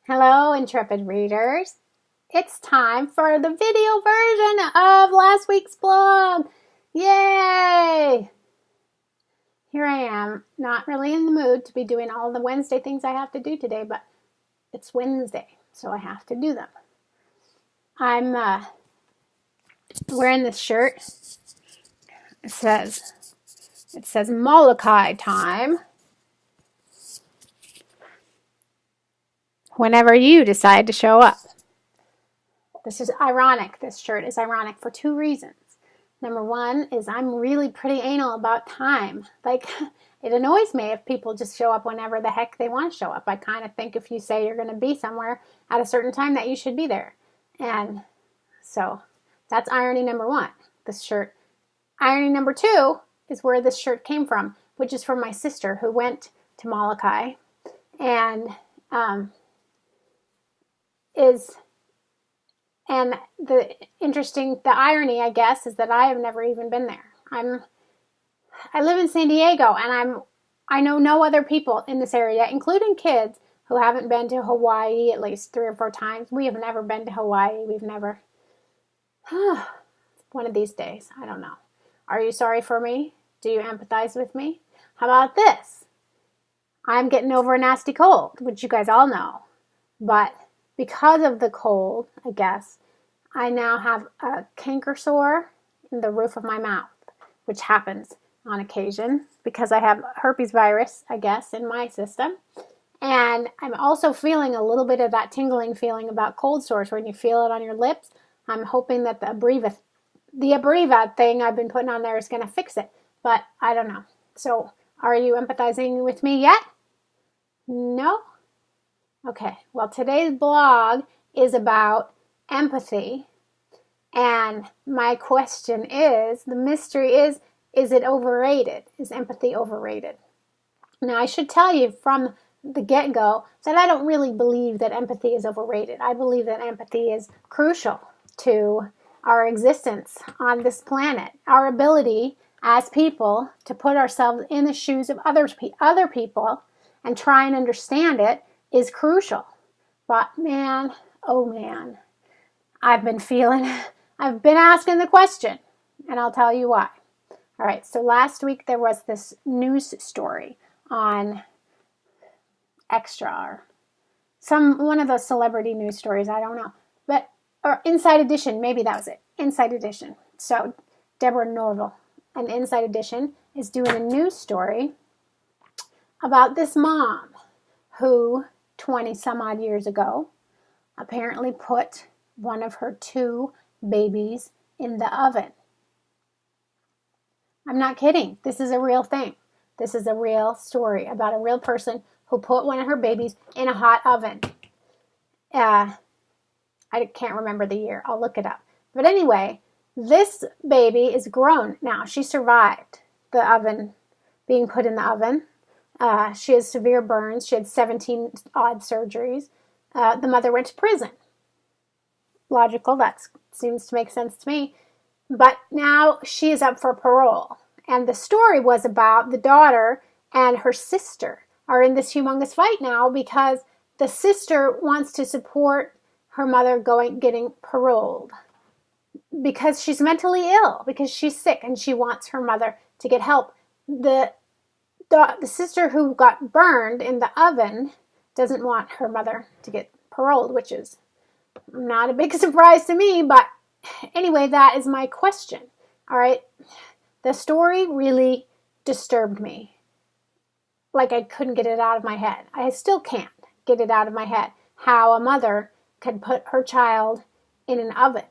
Hello, intrepid readers. It's time for the video version of last week's blog. Yay! Here I am, not really in the mood to be doing all the Wednesday things I have to do today, but it's Wednesday, so I have to do them. I'm wearing this shirt. It says Molokai time. Whenever you decide to show up. This is ironic. This shirt is ironic for two reasons. Number one is I'm really pretty anal about time. Like, it annoys me if people just show up whenever the heck they want to show up. I kind of think if you say you're going to be somewhere at a certain time that you should be there. And so that's irony number one, this shirt. Irony number two is where this shirt came from, which is from my sister who went to Molokai and the irony, I guess, is that I have never even been there. I live in San Diego, and I know no other people in this area, including kids who haven't been to Hawaii at least 3 or 4 times. We have never been to Hawaii. We've never. One of these days, I don't know. Are you sorry for me? Do you empathize with me? How about this? I'm getting over a nasty cold, which you guys all know. But because of the cold, I guess, I now have a canker sore in the roof of my mouth, which happens on occasion because I have herpes virus, I guess, in my system. And I'm also feeling a little bit of that tingling feeling about cold sores when you feel it on your lips. I'm hoping that the Abreva thing I've been putting on there is going to fix it, but I don't know. So, are you empathizing with me yet? No? Okay, well, today's blog is about empathy, and my question is, the mystery is it overrated? Is empathy overrated? Now, I should tell you from the get-go that I don't really believe that empathy is overrated. I believe that empathy is crucial to our existence on this planet. Our ability as people to put ourselves in the shoes of other people and try and understand it is crucial. But man, oh man, I've been asking the question, and I'll tell you why. All right, so last week there was this news story on Extra or one of those celebrity news stories, I don't know. Or Inside Edition, maybe that was it. Inside Edition. So Deborah Norville, an Inside Edition, is doing a news story about this mom who 20 some odd years ago apparently put one of her 2 babies in the oven. I'm not kidding. This is a real thing. This is a real story about a real person who put one of her babies in a hot oven. I can't remember the year. I'll look it up. But anyway, this baby is grown now. She survived the oven, being put in the oven. She has severe burns. She had 17 odd surgeries. The mother went to prison. Logical. That seems to make sense to me. But now she is up for parole. And the story was about the daughter and her sister are in this humongous fight now because the sister wants to support her mother getting paroled because she's mentally ill, because she's sick and she wants her mother to get help. The sister who got burned in the oven doesn't want her mother to get paroled, which is not a big surprise to me, but anyway, that is my question. All right, the story really disturbed me. Like I couldn't get it out of my head. I still can't get it out of my head how a mother could put her child in an oven.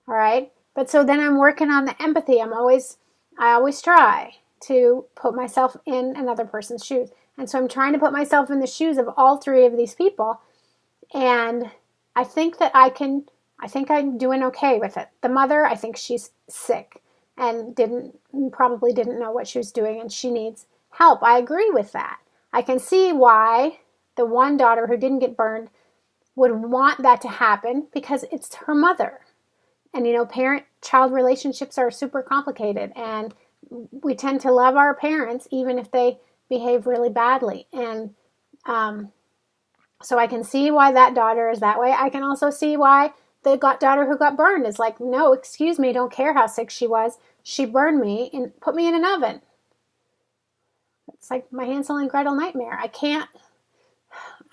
All right, but so then I'm working on the empathy. I always try to put myself in another person's shoes. And so I'm trying to put myself in the shoes of all 3 of these people. And I think I'm doing okay with it. The mother, I think she's sick and probably didn't know what she was doing and she needs help. I agree with that. I can see why the one daughter who didn't get burned would want that to happen because it's her mother. And parent-child relationships are super complicated, and we tend to love our parents even if they behave really badly. And So I can see why that daughter is that way. I can also see why the daughter who got burned is like, no, excuse me, don't care how sick she was. She burned me and put me in an oven. It's like my Hansel and Gretel nightmare. I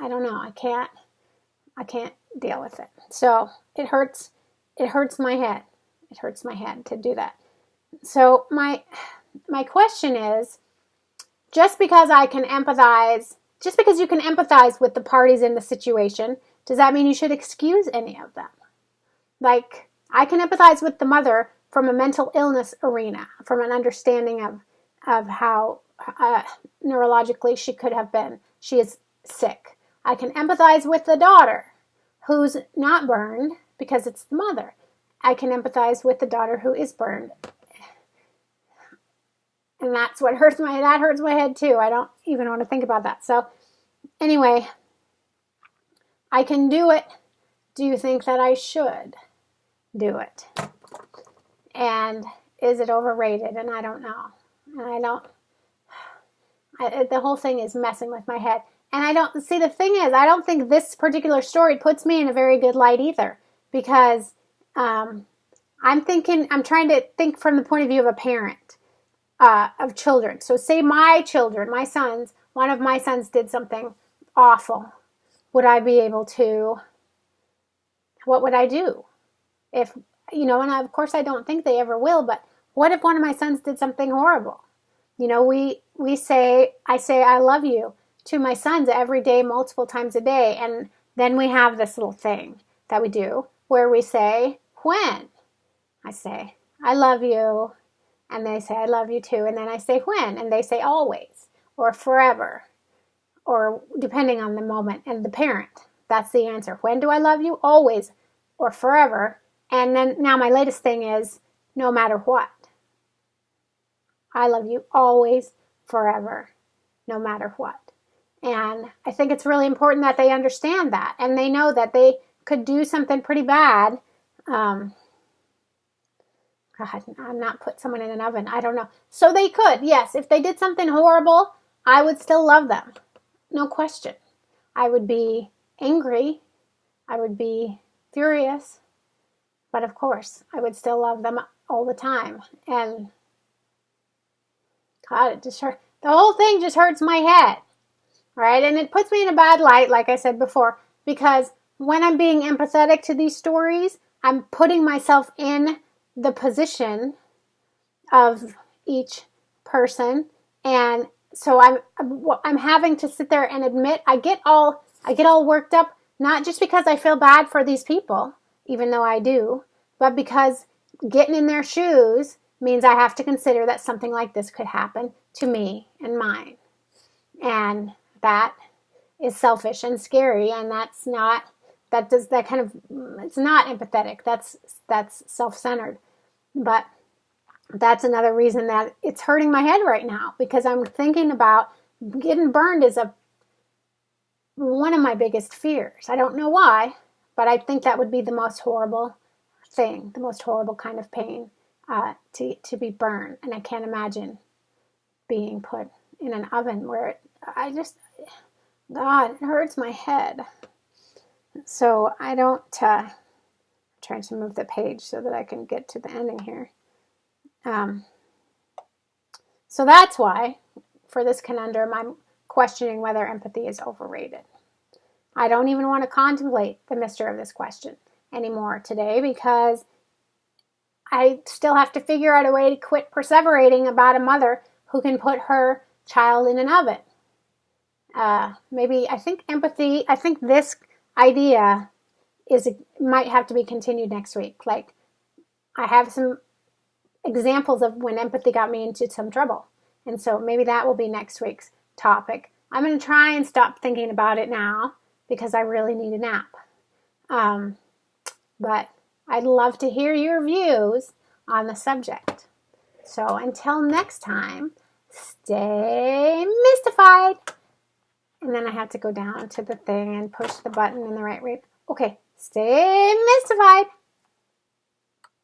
don't know. I can't deal with it. So it hurts my head. It hurts my head to do that. So my question is, just because you can empathize with the parties in the situation, does that mean you should excuse any of them? Like, I can empathize with the mother from a mental illness arena, from an understanding of how neurologically she could have been. She is sick. I can empathize with the daughter who's not burned because it's the mother. I can empathize with the daughter who is burned. And that hurts my head too. I don't even want to think about that. So anyway, I can do it. Do you think that I should do it? And is it overrated? And I don't know. And the whole thing is messing with my head. And the thing is, I don't think this particular story puts me in a very good light either, because I'm trying to think from the point of view of a parent of children. So say my sons, one of my sons did something awful. Would I be able to, what would I do? If, and of course I don't think they ever will, but what if one of my sons did something horrible? I say I love you to my sons every day, multiple times a day. And then we have this little thing that we do where we say, when? I say, I love you. And they say, I love you too. And then I say, when? And they say, always, or forever, or depending on the moment and the parent. That's the answer. When do I love you? Always, or forever. And then now my latest thing is, no matter what. I love you always, forever, no matter what. And I think it's really important that they understand that. And they know that they could do something pretty bad. God, I'm not put someone in an oven. I don't know. So they could, yes. If they did something horrible, I would still love them. No question. I would be angry. I would be furious. But of course, I would still love them all the time. And God, it just hurt. The whole thing just hurts my head. Right? And it puts me in a bad light, like I said before, because when I'm being empathetic to these stories, I'm putting myself in the position of each person, and so I'm having to sit there and admit I get all worked up, not just because I feel bad for these people, even though I do, but because getting in their shoes means I have to consider that something like this could happen to me and mine, and that is selfish and scary, and it's not empathetic. That's self-centered. But that's another reason that it's hurting my head right now, because I'm thinking about getting burned is one of my biggest fears. I don't know why, but I think that would be the most horrible thing, the most horrible kind of pain, to be burned. And I can't imagine being put in an oven where God, it hurts my head. So I don't, trying to move the page so that I can get to the ending here. So that's why, for this conundrum, I'm questioning whether empathy is overrated. I don't even want to contemplate the mystery of this question anymore today, because I still have to figure out a way to quit perseverating about a mother who can put her child in an oven. I think this idea might have to be continued next week. Like, I have some examples of when empathy got me into some trouble. And so maybe that will be next week's topic. I'm going to try and stop thinking about it now because I really need a nap. But I'd love to hear your views on the subject. So until next time, stay mystified. And then I have to go down to the thing and push the button in the right way. Okay, stay mystified.